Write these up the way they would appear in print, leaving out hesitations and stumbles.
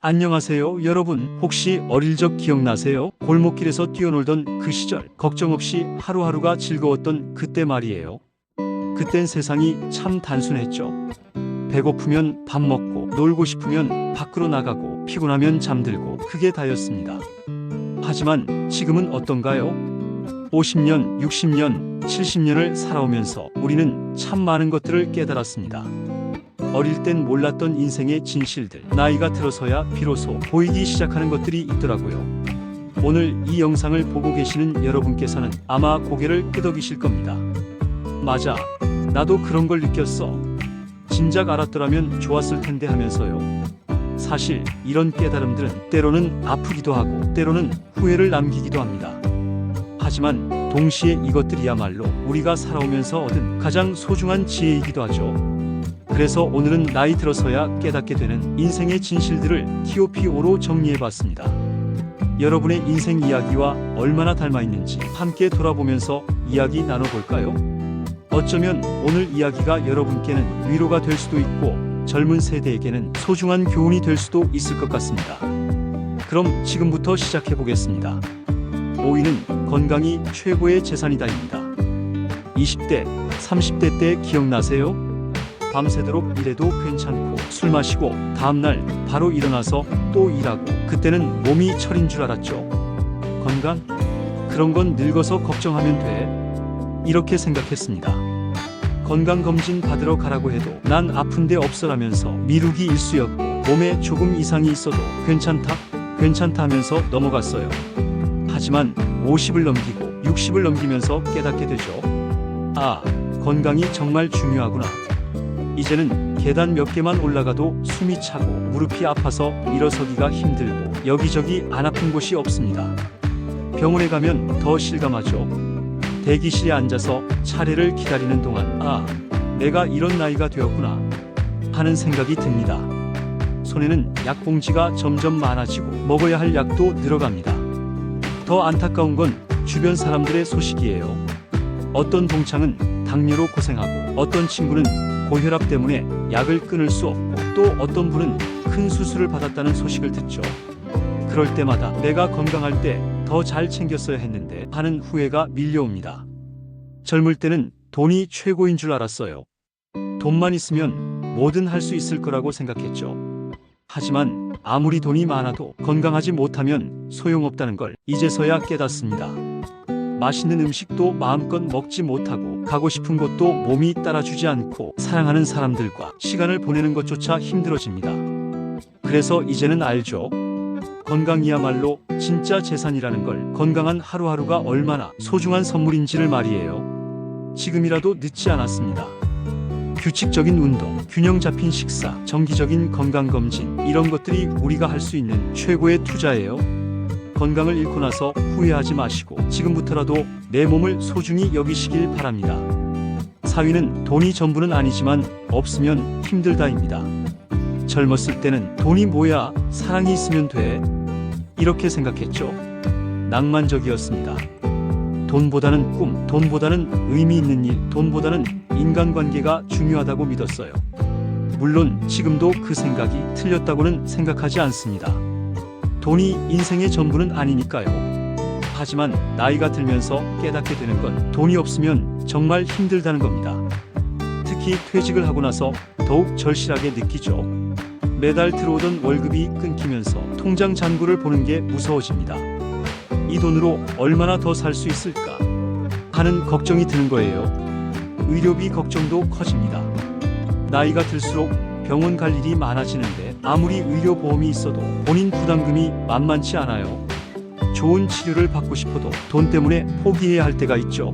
안녕하세요, 여러분. 혹시 어릴 적 기억나세요? 골목길에서 뛰어놀던 그 시절, 걱정 없이 하루하루가 즐거웠던 그때 말이에요. 그땐 세상이 참 단순했죠. 배고프면 밥 먹고, 놀고 싶으면 밖으로 나가고, 피곤하면 잠들고, 그게 다였습니다. 하지만 지금은 어떤가요? 50년, 60년, 70년을 살아오면서 우리는 참 많은 것들을 깨달았습니다. 어릴 땐 몰랐던 인생의 진실들, 나이가 들어서야 비로소 보이기 시작하는 것들이 있더라고요. 오늘 이 영상을 보고 계시는 여러분께서는 아마 고개를 끄덕이실 겁니다. 맞아, 나도 그런 걸 느꼈어. 진작 알았더라면 좋았을 텐데 하면서요. 사실 이런 깨달음들은 때로는 아프기도 하고 때로는 후회를 남기기도 합니다. 하지만 동시에 이것들이야말로 우리가 살아오면서 얻은 가장 소중한 지혜이기도 하죠. 그래서 오늘은 나이 들어서야 깨닫게 되는 인생의 진실들을 TOPO로 정리해봤습니다. 여러분의 인생 이야기와 얼마나 닮아있는지 함께 돌아보면서 이야기 나눠볼까요? 어쩌면 오늘 이야기가 여러분께는 위로가 될 수도 있고 젊은 세대에게는 소중한 교훈이 될 수도 있을 것 같습니다. 그럼 지금부터 시작해보겠습니다. 5위는 건강이 최고의 재산이다입니다. 20대, 30대 때 기억나세요? 밤새도록 일해도 괜찮고 술 마시고 다음날 바로 일어나서 또 일하고 그때는 몸이 철인 줄 알았죠. 건강? 그런 건 늙어서 걱정하면 돼. 이렇게 생각했습니다. 건강검진 받으러 가라고 해도 난 아픈데 없어라면서 미루기 일쑤였고 몸에 조금 이상이 있어도 괜찮다 하면서 넘어갔어요. 하지만 50을 넘기고 60을 넘기면서 깨닫게 되죠. 아, 건강이 정말 중요하구나. 이제는 계단 몇 개만 올라가도 숨이 차고 무릎이 아파서 일어서기가 힘들고 여기저기 안 아픈 곳이 없습니다. 병원에 가면 더 실감하죠. 대기실에 앉아서 차례를 기다리는 동안 아, 내가 이런 나이가 되었구나 하는 생각이 듭니다. 손에는 약봉지가 점점 많아지고 먹어야 할 약도 늘어갑니다. 더 안타까운 건 주변 사람들의 소식이에요. 어떤 동창은 당뇨로 고생하고 어떤 친구는 고혈압 때문에 약을 끊을 수 없고 또 어떤 분은 큰 수술을 받았다는 소식을 듣죠. 그럴 때마다 내가 건강할 때 더 잘 챙겼어야 했는데 하는 후회가 밀려옵니다. 젊을 때는 돈이 최고인 줄 알았어요. 돈만 있으면 뭐든 할 수 있을 거라고 생각했죠. 하지만 아무리 돈이 많아도 건강하지 못하면 소용없다는 걸 이제서야 깨닫습니다. 맛있는 음식도 마음껏 먹지 못하고 가고 싶은 곳도 몸이 따라주지 않고 사랑하는 사람들과 시간을 보내는 것조차 힘들어집니다. 그래서 이제는 알죠. 건강이야말로 진짜 재산이라는 걸, 건강한 하루하루가 얼마나 소중한 선물인지를 말이에요. 지금이라도 늦지 않았습니다. 규칙적인 운동, 균형 잡힌 식사, 정기적인 건강검진, 이런 것들이 우리가 할 수 있는 최고의 투자예요. 건강을 잃고 나서 후회하지 마시고 지금부터라도 내 몸을 소중히 여기시길 바랍니다. 4위는 돈이 전부는 아니지만 없으면 힘들다입니다. 젊었을 때는 돈이 뭐야, 사랑이 있으면 돼. 이렇게 생각했죠. 낭만적이었습니다. 돈보다는 꿈, 돈보다는 의미 있는 일, 돈보다는 인간관계가 중요하다고 믿었어요. 물론 지금도 그 생각이 틀렸다고는 생각하지 않습니다. 돈이 인생의 전부는 아니니까요. 하지만 나이가 들면서 깨닫게 되는 건 돈이 없으면 정말 힘들다는 겁니다. 특히 퇴직을 하고 나서 더욱 절실하게 느끼죠. 매달 들어오던 월급이 끊기면서 통장 잔고를 보는 게 무서워집니다. 이 돈으로 얼마나 더 살 수 있을까 하는 걱정이 드는 거예요. 의료비 걱정도 커집니다. 나이가 들수록 병원 갈 일이 많아지는데 아무리 의료보험이 있어도 본인 부담금이 만만치 않아요. 좋은 치료를 받고 싶어도 돈 때문에 포기해야 할 때가 있죠.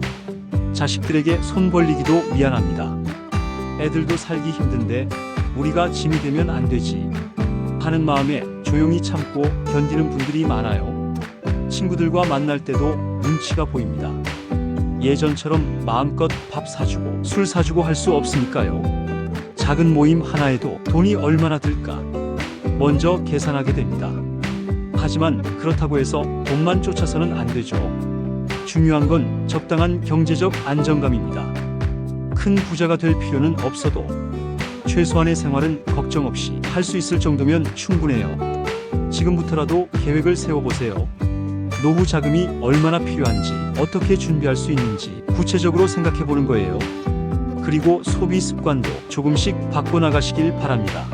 자식들에게 손 벌리기도 미안합니다. 애들도 살기 힘든데 우리가 짐이 되면 안 되지 하는 마음에 조용히 참고 견디는 분들이 많아요. 친구들과 만날 때도 눈치가 보입니다. 예전처럼 마음껏 밥 사주고 술 사주고 할 수 없으니까요. 작은 모임 하나에도 돈이 얼마나 들까 먼저 계산하게 됩니다. 하지만 그렇다고 해서 돈만 쫓아서는 안 되죠. 중요한 건 적당한 경제적 안정감입니다. 큰 부자가 될 필요는 없어도 최소한의 생활은 걱정 없이 할 수 있을 정도면 충분해요. 지금부터라도 계획을 세워보세요. 노후 자금이 얼마나 필요한지, 어떻게 준비할 수 있는지 구체적으로 생각해보는 거예요. 그리고 소비 습관도 조금씩 바꿔나가시길 바랍니다.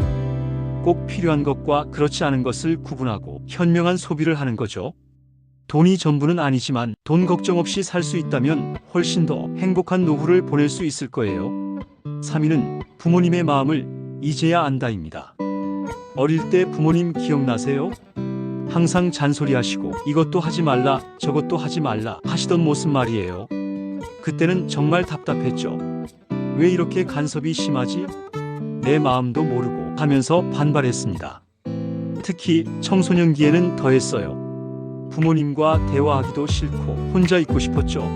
꼭 필요한 것과 그렇지 않은 것을 구분하고 현명한 소비를 하는 거죠. 돈이 전부는 아니지만 돈 걱정 없이 살 수 있다면 훨씬 더 행복한 노후를 보낼 수 있을 거예요. 3위는 부모님의 마음을 이제야 안다입니다. 어릴 때 부모님 기억나세요? 항상 잔소리하시고 이것도 하지 말라 저것도 하지 말라 하시던 모습 말이에요. 그때는 정말 답답했죠. 왜 이렇게 간섭이 심하지? 내 마음도 모르고 하면서 반발했습니다. 특히 청소년기에는 더했어요. 부모님과 대화하기도 싫고 혼자 있고 싶었죠.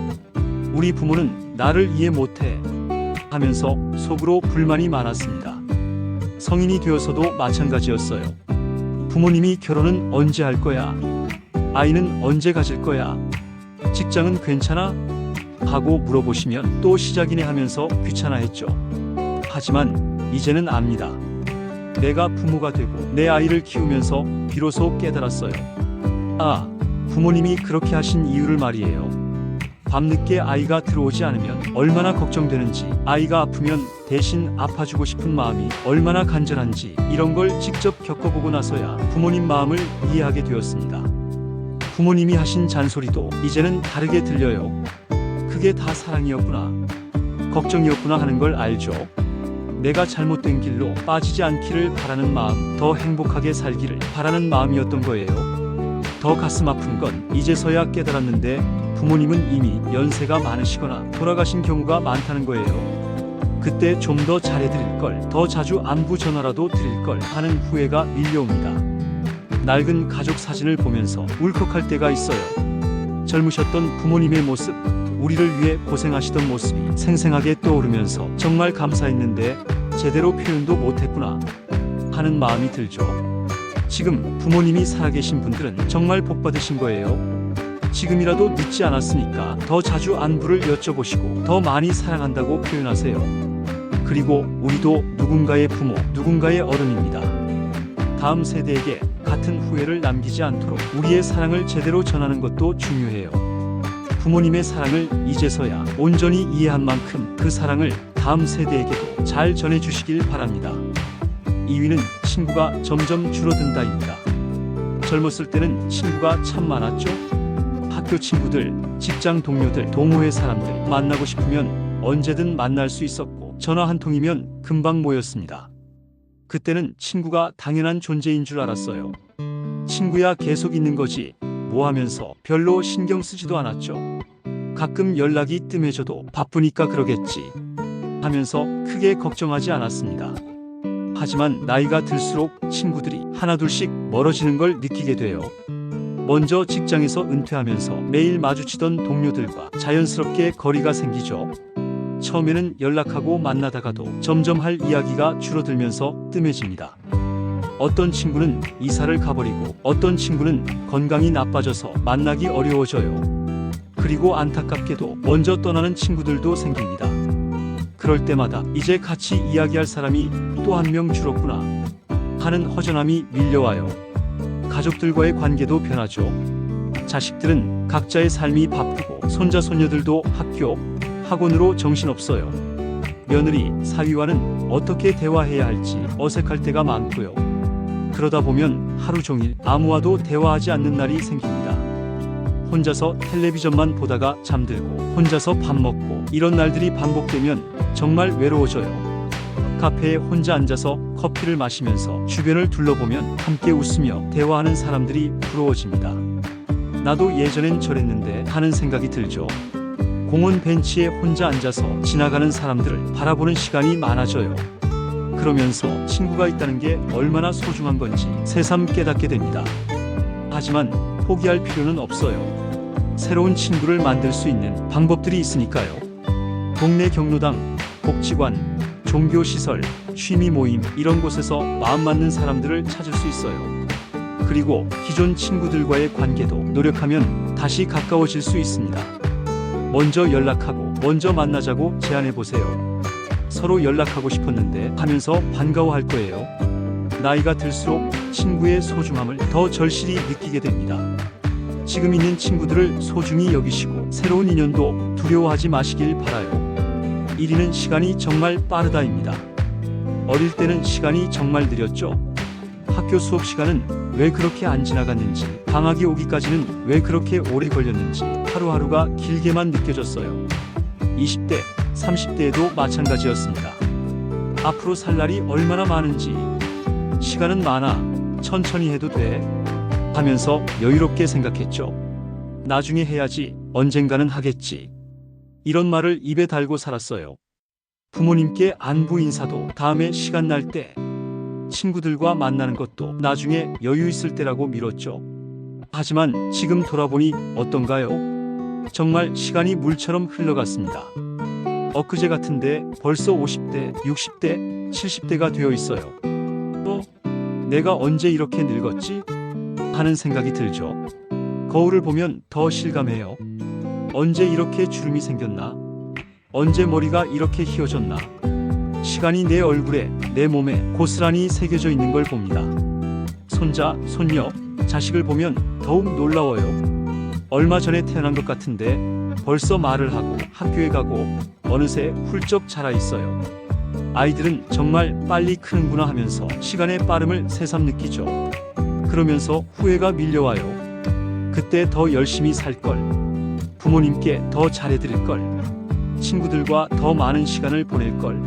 우리 부모는 나를 이해 못해 하면서 속으로 불만이 많았습니다. 성인이 되어서도 마찬가지였어요. 부모님이 결혼은 언제 할 거야? 아이는 언제 가질 거야? 직장은 괜찮아? 하고 물어보시면 또 시작이네 하면서 귀찮아했죠. 하지만 이제는 압니다. 내가 부모가 되고 내 아이를 키우면서 비로소 깨달았어요. 아, 부모님이 그렇게 하신 이유를 말이에요. 밤늦게 아이가 들어오지 않으면 얼마나 걱정되는지, 아이가 아프면 대신 아파주고 싶은 마음이 얼마나 간절한지 이런 걸 직접 겪어보고 나서야 부모님 마음을 이해하게 되었습니다. 부모님이 하신 잔소리도 이제는 다르게 들려요. 그게 다 사랑이었구나, 걱정이었구나 하는 걸 알죠. 내가 잘못된 길로 빠지지 않기를 바라는 마음, 더 행복하게 살기를 바라는 마음이었던 거예요. 더 가슴 아픈 건 이제서야 깨달았는데 부모님은 이미 연세가 많으시거나 돌아가신 경우가 많다는 거예요. 그때 좀 더 잘해드릴 걸, 더 자주 안부 전화라도 드릴 걸 하는 후회가 밀려옵니다. 낡은 가족 사진을 보면서 울컥할 때가 있어요. 젊으셨던 부모님의 모습, 우리를 위해 고생하시던 모습이 생생하게 떠오르면서 정말 감사했는데 제대로 표현도 못했구나 하는 마음이 들죠. 지금 부모님이 살아계신 분들은 정말 복받으신 거예요. 지금이라도 늦지 않았으니까 더 자주 안부를 여쭤보시고 더 많이 사랑한다고 표현하세요. 그리고 우리도 누군가의 부모, 누군가의 어른입니다. 다음 세대에게 같은 후회를 남기지 않도록 우리의 사랑을 제대로 전하는 것도 중요해요. 부모님의 사랑을 이제서야 온전히 이해한 만큼 그 사랑을 다음 세대에게도 잘 전해주시길 바랍니다. 2위는 친구가 점점 줄어든다입니다. 젊었을 때는 친구가 참 많았죠. 학교 친구들, 직장 동료들, 동호회 사람들 만나고 싶으면 언제든 만날 수 있었고 전화 한 통이면 금방 모였습니다. 그때는 친구가 당연한 존재인 줄 알았어요. 친구야 계속 있는 거지 뭐 하면서 별로 신경 쓰지도 않았죠. 가끔 연락이 뜸해져도 바쁘니까 그러겠지 하면서 크게 걱정하지 않았습니다. 하지만 나이가 들수록 친구들이 하나둘씩 멀어지는 걸 느끼게 돼요. 먼저 직장에서 은퇴하면서 매일 마주치던 동료들과 자연스럽게 거리가 생기죠. 처음에는 연락하고 만나다가도 점점 할 이야기가 줄어들면서 뜸해집니다. 어떤 친구는 이사를 가버리고 어떤 친구는 건강이 나빠져서 만나기 어려워져요. 그리고 안타깝게도 먼저 떠나는 친구들도 생깁니다. 그럴 때마다 이제 같이 이야기할 사람이 또 한 명 줄었구나 하는 허전함이 밀려와요. 가족들과의 관계도 변하죠. 자식들은 각자의 삶이 바쁘고 손자 손녀들도 학교, 학원으로 정신없어요. 며느리, 사위와는 어떻게 대화해야 할지 어색할 때가 많고요. 그러다 보면 하루 종일 아무와도 대화하지 않는 날이 생깁니다. 혼자서 텔레비전만 보다가 잠들고 혼자서 밥 먹고 이런 날들이 반복되면 정말 외로워져요. 카페에 혼자 앉아서 커피를 마시면서 주변을 둘러보면 함께 웃으며 대화하는 사람들이 부러워집니다. 나도 예전엔 저랬는데 하는 생각이 들죠. 공원 벤치에 혼자 앉아서 지나가는 사람들을 바라보는 시간이 많아져요. 그러면서 친구가 있다는 게 얼마나 소중한 건지 새삼 깨닫게 됩니다. 하지만 포기할 필요는 없어요. 새로운 친구를 만들 수 있는 방법들이 있으니까요. 동네 경로당, 복지관, 종교시설, 취미 모임 이런 곳에서 마음 맞는 사람들을 찾을 수 있어요. 그리고 기존 친구들과의 관계도 노력하면 다시 가까워질 수 있습니다. 먼저 연락하고 먼저 만나자고 제안해 보세요. 서로 연락하고 싶었는데 하면서 반가워할 거예요. 나이가 들수록 친구의 소중함을 더 절실히 느끼게 됩니다. 지금 있는 친구들을 소중히 여기시고 새로운 인연도 두려워하지 마시길 바라요. 1위는 시간이 정말 빠르다입니다. 어릴 때는 시간이 정말 느렸죠. 학교 수업 시간은 왜 그렇게 안 지나갔는지, 방학이 오기까지는 왜 그렇게 오래 걸렸는지 하루하루가 길게만 느껴졌어요. 20대, 30대에도 마찬가지였습니다. 앞으로 살 날이 얼마나 많은지, 시간은 많아, 천천히 해도 돼 하면서 여유롭게 생각했죠. 나중에 해야지, 언젠가는 하겠지. 이런 말을 입에 달고 살았어요. 부모님께 안부 인사도 다음에 시간 날 때, 친구들과 만나는 것도 나중에 여유 있을 때라고 미뤘죠. 하지만 지금 돌아보니 어떤가요? 정말 시간이 물처럼 흘러갔습니다. 엊그제 같은데 벌써 50대, 60대, 70대가 되어 있어요. 내가 언제 이렇게 늙었지? 하는 생각이 들죠. 거울을 보면 더 실감해요. 언제 이렇게 주름이 생겼나? 언제 머리가 이렇게 휘어졌나? 시간이 내 얼굴에, 내 몸에 고스란히 새겨져 있는 걸 봅니다. 손자, 손녀, 자식을 보면 더욱 놀라워요. 얼마 전에 태어난 것 같은데 벌써 말을 하고 학교에 가고 어느새 훌쩍 자라 있어요. 아이들은 정말 빨리 크는구나 하면서 시간의 빠름을 새삼 느끼죠. 그러면서 후회가 밀려와요. 그때 더 열심히 살 걸, 부모님께 더 잘해드릴 걸, 친구들과 더 많은 시간을 보낼 걸.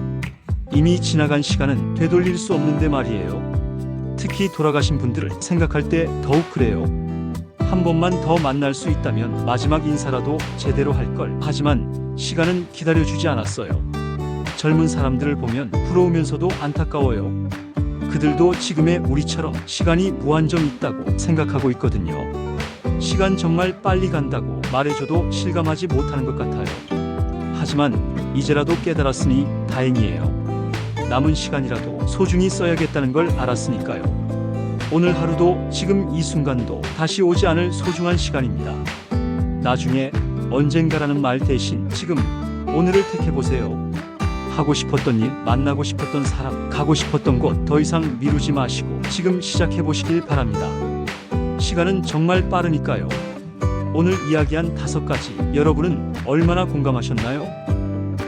이미 지나간 시간은 되돌릴 수 없는데 말이에요. 특히 돌아가신 분들을 생각할 때 더욱 그래요. 한 번만 더 만날 수 있다면 마지막 인사라도 제대로 할 걸. 하지만 시간은 기다려주지 않았어요. 젊은 사람들을 보면 부러우면서도 안타까워요. 그들도 지금의 우리처럼 시간이 무한정 있다고 생각하고 있거든요. 시간 정말 빨리 간다고 말해줘도 실감하지 못하는 것 같아요. 하지만 이제라도 깨달았으니 다행이에요. 남은 시간이라도 소중히 써야겠다는 걸 알았으니까요. 오늘 하루도 지금 이 순간도 다시 오지 않을 소중한 시간입니다. 나중에, 언젠가라는 말 대신 지금, 오늘을 택해보세요. 하고 싶었던 일, 만나고 싶었던 사람, 가고 싶었던 곳 더 이상 미루지 마시고 지금 시작해보시길 바랍니다. 시간은 정말 빠르니까요. 오늘 이야기한 5가지, 여러분은 얼마나 공감하셨나요?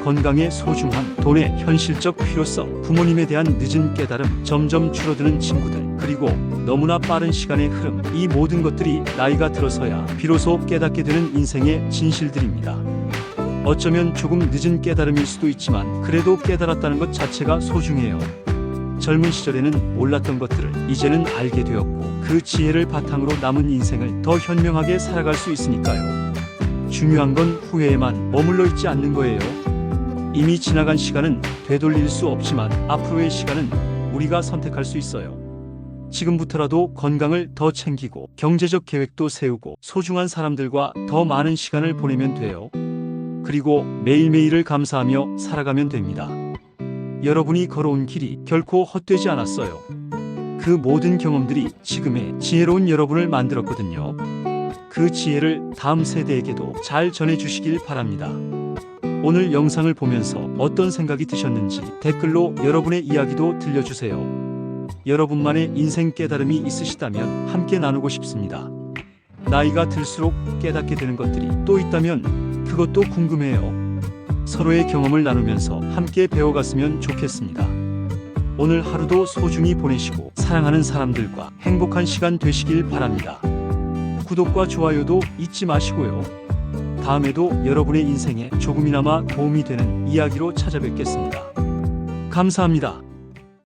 건강의 소중함, 돈의 현실적 필요성, 부모님에 대한 늦은 깨달음, 점점 줄어드는 친구들, 그리고 너무나 빠른 시간의 흐름, 이 모든 것들이 나이가 들어서야 비로소 깨닫게 되는 인생의 진실들입니다. 어쩌면 조금 늦은 깨달음일 수도 있지만 그래도 깨달았다는 것 자체가 소중해요. 젊은 시절에는 몰랐던 것들을 이제는 알게 되었고 그 지혜를 바탕으로 남은 인생을 더 현명하게 살아갈 수 있으니까요. 중요한 건 후회에만 머물러 있지 않는 거예요. 이미 지나간 시간은 되돌릴 수 없지만 앞으로의 시간은 우리가 선택할 수 있어요. 지금부터라도 건강을 더 챙기고 경제적 계획도 세우고 소중한 사람들과 더 많은 시간을 보내면 돼요. 그리고 매일매일을 감사하며 살아가면 됩니다. 여러분이 걸어온 길이 결코 헛되지 않았어요. 그 모든 경험들이 지금의 지혜로운 여러분을 만들었거든요. 그 지혜를 다음 세대에게도 잘 전해주시길 바랍니다. 오늘 영상을 보면서 어떤 생각이 드셨는지 댓글로 여러분의 이야기도 들려주세요. 여러분만의 인생 깨달음이 있으시다면 함께 나누고 싶습니다. 나이가 들수록 깨닫게 되는 것들이 또 있다면 그것도 궁금해요. 서로의 경험을 나누면서 함께 배워갔으면 좋겠습니다. 오늘 하루도 소중히 보내시고 사랑하는 사람들과 행복한 시간 되시길 바랍니다. 구독과 좋아요도 잊지 마시고요. 다음에도 여러분의 인생에 조금이나마 도움이 되는 이야기로 찾아뵙겠습니다. 감사합니다.